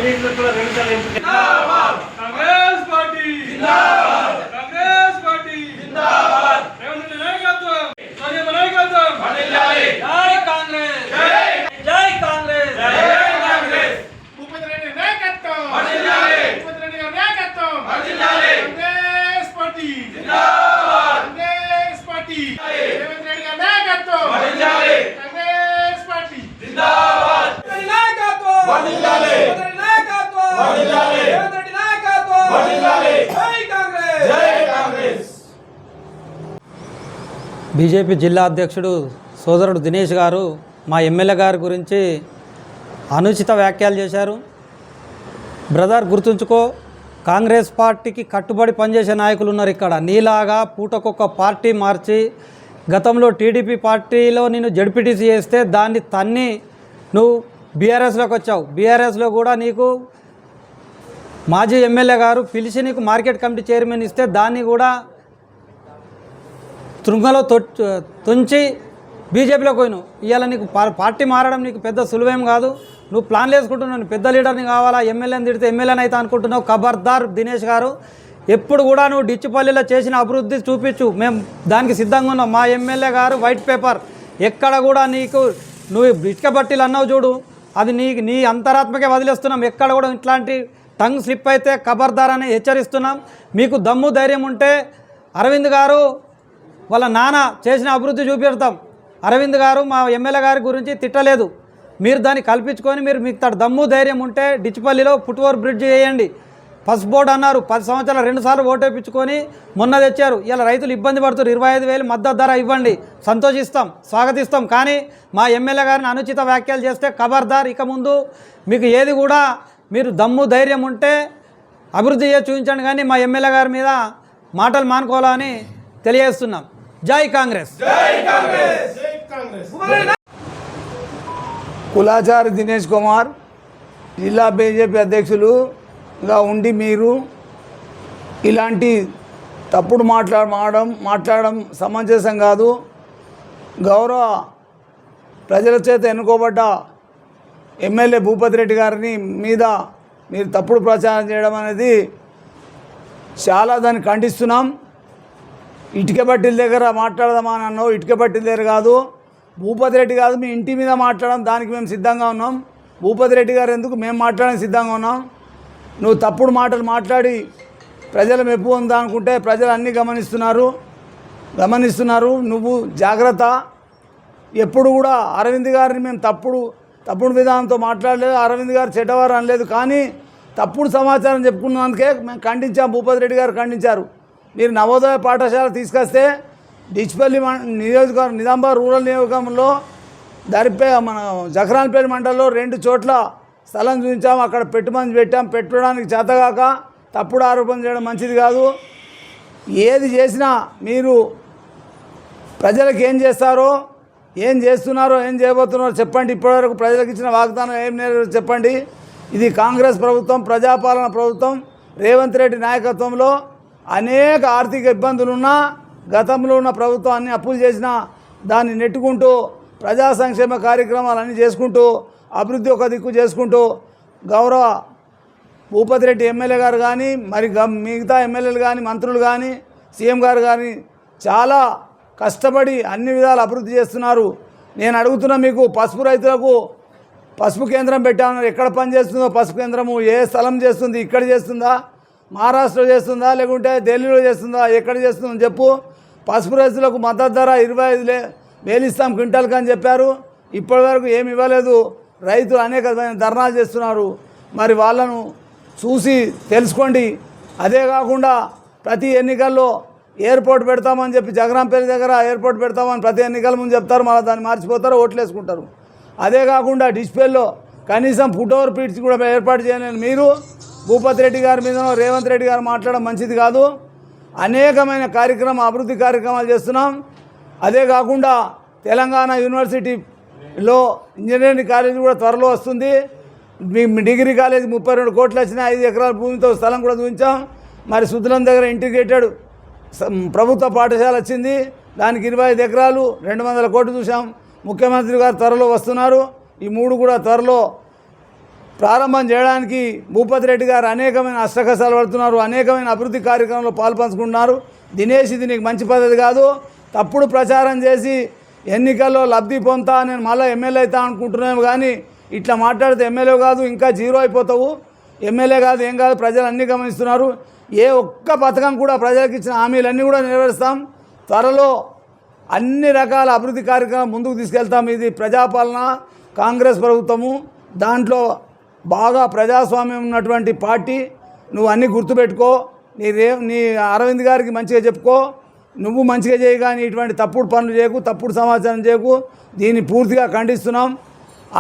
ఢిల్లీలో కూడా 2 సార్లు ఎంపిక. కాంగ్రెస్ పార్టీ జిందాబాద్, కాంగ్రెస్ పార్టీ జిందాబాద్, రేవంత్ రెడ్డి నాయకత్వం, సోనియా నాయకత్వం వర్ధిల్లాలి. జై కాంగ్రెస్, జై కాంగ్రెస్, జై కాంగ్రెస్. భూపతి రెడ్డి నాయకత్వం వర్ధిల్లాలి, భూపతి రెడ్డి గారి నాయకత్వం వర్ధిల్లాలి. కాంగ్రెస్ పార్టీ జిందాబాద్, కాంగ్రెస్ పార్టీ రేవంత్ రెడ్డి గారి నాయకత్వం వర్ధిల్లాలి. కాంగ్రెస్ పార్టీ జిందాబాద్, నాయకత్వం వర్ధిల్లాలి. నాయకత్వం వర్ధిల్లాలి. రేవంత్ రెడ్డి నాయకత్వం వర్ధిల్లాలి. జై కాంగ్రెస్, జై కాంగ్రెస్. బీజేపీ జిల్లా అధ్యక్షుడు సోదరుడు దినేష్ గారు మా ఎమ్మెల్యే గారి గురించి అనుచిత వ్యాఖ్యలు చేశారు. బ్రదర్, గుర్తుంచుకో, కాంగ్రెస్ పార్టీకి కట్టుబడి పనిచేసే నాయకులు ఉన్నారు ఇక్కడ. నీలాగా పూటకొక్క పార్టీ మార్చి గతంలో టీడీపీ పార్టీలో నేను జడ్పీటీసీ చేస్తే దాన్ని తన్ని నువ్వు బీఆర్ఎస్లోకి వచ్చావు. బీఆర్ఎస్లో కూడా నీకు మాజీ ఎమ్మెల్యే గారు పిలిచి నీకు మార్కెట్ కమిటీ చైర్మన్ ఇస్తే దాన్ని కూడా తృంగలో తుంచి బీజేపీలోకి పోయినావు. ఇవాళ నీకు పార్టీ మారడం నీకు పెద్ద సులువేం కాదు. నువ్వు ప్లాన్లు వేసుకుంటున్నావు, పెద్ద లీడర్ని కావాలా, ఎమ్మెల్యేని తిడితే ఎమ్మెల్యేని అయితే అనుకుంటున్నావు. ఖబర్దార్ దినేష్ గారు, ఎప్పుడు కూడా నువ్వు డిచ్చిపల్లిలో చేసిన అభివృద్ధి చూపించు, మేము దానికి సిద్ధంగా ఉన్నాం. మా ఎమ్మెల్యే గారు వైట్ పేపర్ ఎక్కడ కూడా నీకు నువ్వు ఇటుక బట్టీలు అన్నావు చూడు, అది నీ అంతరాత్మకే వదిలేస్తున్నాం. ఎక్కడ కూడా ఇట్లాంటి టంగ్ స్లిప్ అయితే ఖబర్దార్ అని హెచ్చరిస్తున్నాం. మీకు దమ్ము ధైర్యం ఉంటే అరవింద్ గారు వాళ్ళ నాన్న చేసిన అభివృద్ధి చూపెడతాం. అరవింద్ గారు మా ఎమ్మెల్యే గారి గురించి తిట్టలేదు, మీరు దాన్ని కల్పించుకొని మీకు దమ్ము ధైర్యం ఉంటే డిచ్చిపల్లిలో ఫుట్ఓవర్ బ్రిడ్జ్ చేయండి. ఫస్ట్ బోర్డు అన్నారు, 10 సంవత్సరాలు 2 సార్లు ఓటు వేయించుకొని మొన్న తెచ్చారు. ఇలా రైతులు ఇబ్బంది పడుతున్నారు, 25,000 మద్దతు ధర ఇవ్వండి, సంతోషిస్తాం, స్వాగతిస్తాం. కానీ మా ఎమ్మెల్యే గారిని అనుచిత వ్యాఖ్యలు చేస్తే ఖబర్దార్. ఇక ముందు మీకు ఏది కూడా మీరు దమ్ము ధైర్యం ఉంటే అభివృద్ధి చేసి చూపించండి, కానీ మా ఎమ్మెల్యే గారి మీద మాటలు మానుకోవాలని తెలియజేస్తున్నాం. జై కాంగ్రెస్, జై కాంగ్రెస్, జై కాంగ్రెస్. కులాచారి దినేష్ కుమార్, జిల్లా బీజేపీ అధ్యక్షులుగా ఉండి మీరు ఇలాంటి తప్పుడు మాట్లాడడం సమంజసం కాదు. గౌరవ ప్రజల చేత ఎన్నుకోబడ్డ ఎమ్మెల్యే భూపతి రెడ్డి గారిని మీద మీరు తప్పుడు ప్రచారం చేయడం అనేది చాలా దాన్ని ఖండిస్తున్నాం. ఇటుక బట్టీల దగ్గర మాట్లాడదామా అని అన్నావు, ఇటుక బట్టీల దగ్గర కాదు, భూపతి రెడ్డి కాదు, మీ ఇంటి మీద మాట్లాడడం దానికి మేము సిద్ధంగా ఉన్నాం. భూపతి రెడ్డి గారు ఎందుకు, మేము మాట్లాడడానికి సిద్ధంగా ఉన్నాం. నువ్వు తప్పుడు మాటలు మాట్లాడి ప్రజల మెప్పు ఉందా అనుకుంటే ప్రజలు అన్నీ గమనిస్తున్నారు. నువ్వు జాగ్రత్త. ఎప్పుడు కూడా అరవింద్ గారిని మేము తప్పుడు విధానంతో మాట్లాడలేదు, అరవింద్ గారు చెడ్డవారు అనలేదు. కానీ తప్పుడు సమాచారం చెప్పుకున్నందుకే మేము ఖండించాం, భూపతి రెడ్డి గారు ఖండించారు. మీరు నవోదయ పాఠశాల తీసుకొస్తే డిచ్చిపల్లి నియోజకవర్గం, నిజామాబాద్ రూరల్ నియోజకవర్గంలో మన జఖరాన్పేట మండలంలో 2 చోట్ల స్థలం చూపించాము. అక్కడ పెట్టడానికి చేతగాక తప్పుడు ఆరోపణ చేయడం మంచిది కాదు. ఏది చేసినా మీరు ప్రజలకు ఏం చేస్తారో, ఏం చేస్తున్నారో, ఏం చేయబోతున్నారో చెప్పండి. ఇప్పటివరకు ప్రజలకు ఇచ్చిన వాగ్దానం ఏం నెరవేర్చారో చెప్పండి. ఇది కాంగ్రెస్ ప్రభుత్వం, ప్రజాపాలన ప్రభుత్వం. రేవంత్ రెడ్డి నాయకత్వంలో అనేక ఆర్థిక ఇబ్బందులున్నా, గతంలో ఉన్న ప్రభుత్వం అన్ని అప్పులు చేసినా దాన్ని నెట్టుకుంటూ ప్రజా సంక్షేమ కార్యక్రమాలన్నీ చేసుకుంటూ అభివృద్ధి ఒక దిక్కు చేసుకుంటూ గౌరవ భూపతి రెడ్డి ఎమ్మెల్యే గారు కానీ, మరి మిగతా ఎమ్మెల్యేలు కానీ, మంత్రులు కానీ, సీఎం గారు కానీ చాలా కష్టపడి అన్ని విధాలు అభివృద్ధి చేస్తున్నారు. నేను అడుగుతున్నా, మీకు పసుపు రైతులకు పసుపు కేంద్రం పెట్టామన్నారు. ఎక్కడ పని చేస్తుందో పసుపు కేంద్రము, ఏ స్థలం చేస్తుంది, ఇక్కడ చేస్తుందా, మహారాష్ట్రలో చేస్తుందా, లేకుంటే ఢిల్లీలో చేస్తుందా, ఎక్కడ చేస్తుందని చెప్పు. పసుపు రైతులకు మద్దతు ధర 25,000 ఇస్తాం క్వింటాల్కి అని చెప్పారు. ఇప్పటివరకు ఏమి ఇవ్వలేదు. రైతులు అనేక ధర్నాలు చేస్తున్నారు. మరి వాళ్ళను చూసి తెలుసుకోండి. అదే కాకుండా ప్రతి ఎన్నికల్లో ఎయిర్పోర్ట్ పెడతామని చెప్పి జగరాంపేట దగ్గర ఎయిర్పోర్ట్ పెడతామని ప్రతి ఎన్నికల ముందు చెప్తారు, మళ్ళీ దాన్ని మార్చిపోతారు, ఓట్లు వేసుకుంటారు. అదే కాకుండా డిస్ప్లేలో కనీసం ఫుట్ఓవర్ బ్రిడ్జ్ కూడా ఏర్పాటు చేయలేని మీరు భూపతి రెడ్డి గారి మీద రేవంత్ రెడ్డి గారు మాట్లాడడం మంచిది కాదు. అనేకమైన అభివృద్ధి కార్యక్రమాలు చేస్తున్నాం. అదే కాకుండా తెలంగాణ యూనివర్సిటీలో ఇంజనీరింగ్ కాలేజీ కూడా త్వరలో వస్తుంది. మీ డిగ్రీ కాలేజీ 32 కోట్లు వచ్చిన 5 ఎకరాల భూమితో స్థలం కూడా చూపించాం. మరి సుద్దులం దగ్గర ఇంటిగ్రేటెడ్ ప్రభుత్వ పాఠశాల వచ్చింది, దానికి 25 ఎకరాలు 200 కోట్లు చూసాం. ముఖ్యమంత్రి గారు త్వరలో వస్తున్నారు. ఈ 3 కూడా త్వరలో ప్రారంభం చేయడానికి భూపతి రెడ్డి గారు అనేకమైన అష్టకష్టాలు పడుతున్నారు, అనేకమైన అభివృద్ధి కార్యక్రమంలో పాల్పంచుకుంటున్నారు. దినేష్, ఇది నీకు మంచి పద్ధతి కాదు. తప్పుడు ప్రచారం చేసి ఎన్నికల్లో లబ్ధి పొందుతా, నేను మళ్ళీ ఎమ్మెల్యే అవుతా అనుకుంటున్నాము, కానీ ఇట్లా మాట్లాడితే ఎమ్మెల్యే కాదు, ఇంకా జీరో అయిపోతావు. ఎమ్మెల్యే కాదు, ఏం కాదు, ప్రజలు అన్నీ గమనిస్తున్నారు. ఏ ఒక్క పథకం కూడా ప్రజలకు ఇచ్చిన హామీలన్నీ కూడా నెరవేరుస్తాం. త్వరలో అన్ని రకాల అభివృద్ధి కార్యక్రమం ముందుకు తీసుకెళ్తాం. ఇది ప్రజాపాలన, కాంగ్రెస్ ప్రభుత్వము, దాంట్లో బాగా ప్రజాస్వామ్యం ఉన్నటువంటి పార్టీ. నువ్వు అన్నీ గుర్తుపెట్టుకో. నీ అరవింద్ గారికి మంచిగా చెప్పుకో, నువ్వు మంచిగా చేయి, కానీ ఇటువంటి తప్పుడు పనులు చేయకు, తప్పుడు సమాచారం చేయకు. దీన్ని పూర్తిగా ఖండిస్తున్నాం.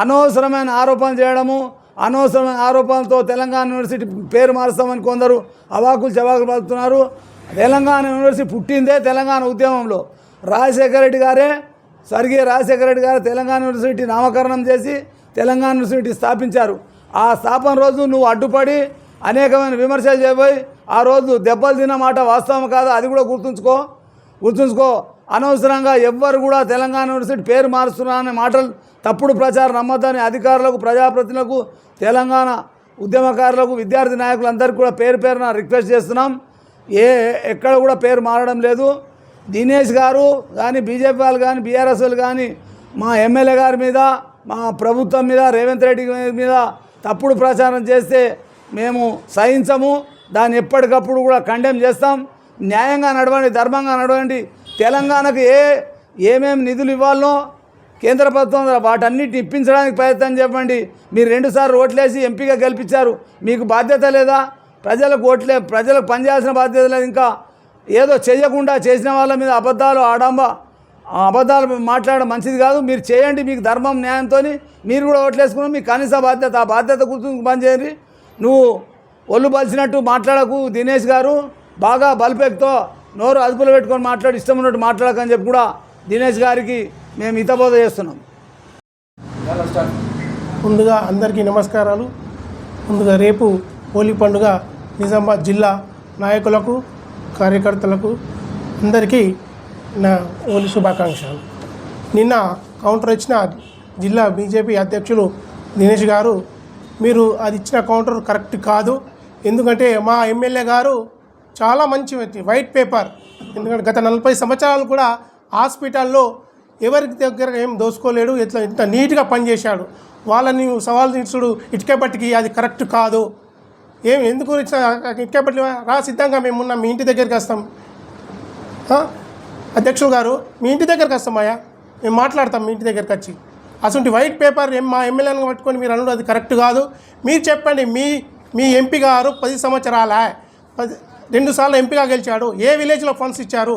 అనవసరమైన ఆరోపణలు చేయడము, అనవసరమైన ఆరోపణలతో తెలంగాణ యూనివర్సిటీ పేరు మారుస్తామని కొందరు అవాకులు చవాకులు పలుకుతున్నారు. తెలంగాణ యూనివర్సిటీ పుట్టిందే తెలంగాణ ఉద్యమంలో. రాజశేఖర రెడ్డి గారే, స్వర్గీయ రాజశేఖర రెడ్డి గారు తెలంగాణ యూనివర్సిటీ నామకరణం చేసి తెలంగాణ యూనివర్సిటీ స్థాపించారు. ఆ స్థాపన రోజు నువ్వు అడ్డుపడి అనేకమైన విమర్శలు చేయబోయి ఆ రోజు దెబ్బలు తిన్న మాట వాస్తవం కాదు, అది కూడా గుర్తుంచుకో. అనవసరంగా ఎవ్వరు కూడా తెలంగాణ యూనివర్సిటీ పేరు మారుస్తున్నారనే మాటలు, తప్పుడు ప్రచారం నమ్మద్దని అధికారులకు, ప్రజాప్రతినిధులకు, తెలంగాణ ఉద్యమకారులకు, విద్యార్థి నాయకులందరికీ కూడా పేరు పేరున రిక్వెస్ట్ చేస్తున్నాం. ఎక్కడ కూడా పేరు మారడం లేదు. దినేష్ గారు కానీ, బీజేపీ వాళ్ళు కానీ, బీఆర్ఎస్ వాళ్ళు కానీ మా ఎమ్మెల్యే గారి మీద, మా ప్రభుత్వం మీద, రేవంత్ రెడ్డి మీద తప్పుడు ప్రచారం చేస్తే మేము సహించము. దాన్ని ఎప్పటికప్పుడు కూడా కండెమ్ చేస్తాం. న్యాయంగా నడవండి, ధర్మంగా నడవండి. తెలంగాణకు ఏమేమి నిధులు ఇవ్వాలనో కేంద్ర ప్రభుత్వం వాటన్నిటిని ఇప్పించడానికి ప్రయత్నం చెప్పండి. మీరు 2 సార్లు ఓట్లేసి ఎంపీగా గెలిపించారు, మీకు బాధ్యత లేదా? ప్రజలకు పనిచేయాల్సిన బాధ్యత లేదు. ఇంకా ఏదో చేయకుండా చేసిన వాళ్ళ మీద అబద్ధాలు మాట్లాడడం మంచిది కాదు. మీరు చేయండి, మీకు ధర్మం న్యాయంతో మీరు కూడా ఓట్లేసుకున్నాం. మీకు కనీస బాధ్యత, ఆ బాధ్యత గుర్తు పని చేయండి. నువ్వు ఒళ్ళు బలిసినట్టు మాట్లాడకు దినేష్ గారు. బాగా బలిపెక్తో నోరు అదుపులో పెట్టుకొని మాట్లాడి, ఇష్టం ఉన్నట్టు మాట్లాడకని చెప్పి కూడా దినేష్ గారికి మేము హితబోధ చేస్తున్నాం. ముందుగా అందరికీ నమస్కారాలు. ముందుగా రేపు హోలీ పండుగ నిజామాబాద్ జిల్లా నాయకులకు, కార్యకర్తలకు అందరికీ నా హోలీ శుభాకాంక్షలు. నిన్న కౌంటర్ ఇచ్చిన జిల్లా బీజేపీ అధ్యక్షులు దినేష్ గారు, మీరు అది ఇచ్చిన కౌంటర్ కరెక్ట్ కాదు. ఎందుకంటే మా ఎమ్మెల్యే గారు చాలా మంచి వ్యక్తి, వైట్ పేపర్. ఎందుకంటే గత 40 సంవత్సరాలు కూడా హాస్పిటల్లో ఎవరికి దగ్గర ఏం దోసుకోలేడు, ఇంత నీట్గా పనిచేశాడు. వాళ్ళని సవాల్ తీసుడు ఇటుకబట్టికి అది కరెక్ట్ కాదు. ఎందుకు ఇటుకబట్టి రా, సిద్ధంగా మేము ఉన్న మీ ఇంటి దగ్గరికి వస్తాం. అధ్యక్షులు గారు, మీ ఇంటి దగ్గరికి వస్తామయ్యా, మేము మాట్లాడతాం మీ ఇంటి దగ్గరికి వచ్చి. అసలు వైట్ పేపర్ మా ఎమ్మెల్యేని పట్టుకొని మీరు అనడం అది కరెక్ట్ కాదు. మీరు చెప్పండి, మీ ఎంపీ గారు 10 సంవత్సరాల 2 సార్లు ఎంపీగా గెలిచాడు, ఏ విలేజ్లో ఫండ్స్ ఇచ్చారు?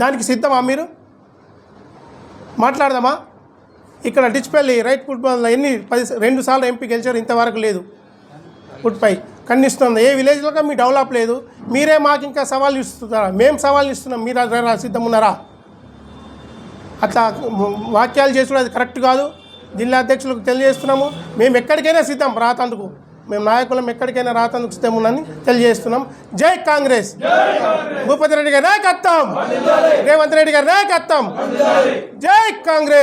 దానికి సిద్ధమా? మీరు మాట్లాడదామా? ఇక్కడ డిచ్పల్లి రైట్ ఫుట్బాల్ 2 సార్లు ఎంపీ గెలిచారు, ఇంతవరకు లేదు. ఫుట్పై ఖండిస్తుంది. ఏ విలేజ్లో మీ డెవలప్ లేదు. మీరే మాకు ఇంకా సవాల్ ఇస్తున్నారా? మేము సవాల్ ఇస్తున్నాం, మీరు సిద్ధం ఉన్నారా? అట్లా వాక్యాలు చేసుడు అది కరెక్ట్ కాదు. జిల్లా అధ్యక్షులకు తెలియజేస్తున్నాము. మేము ఎక్కడికైనా సిద్ధం రాతందుకు, మేము నాయకులం ఎక్కడికైనా రాతందుకు సిద్ధం ఉన్నామని తెలియజేస్తున్నాం. జై కాంగ్రెస్. భూపతి రెడ్డి గారి నాయకత్వం, రేవంత్ రెడ్డి గారి నాయకత్వం. జై కాంగ్రెస్.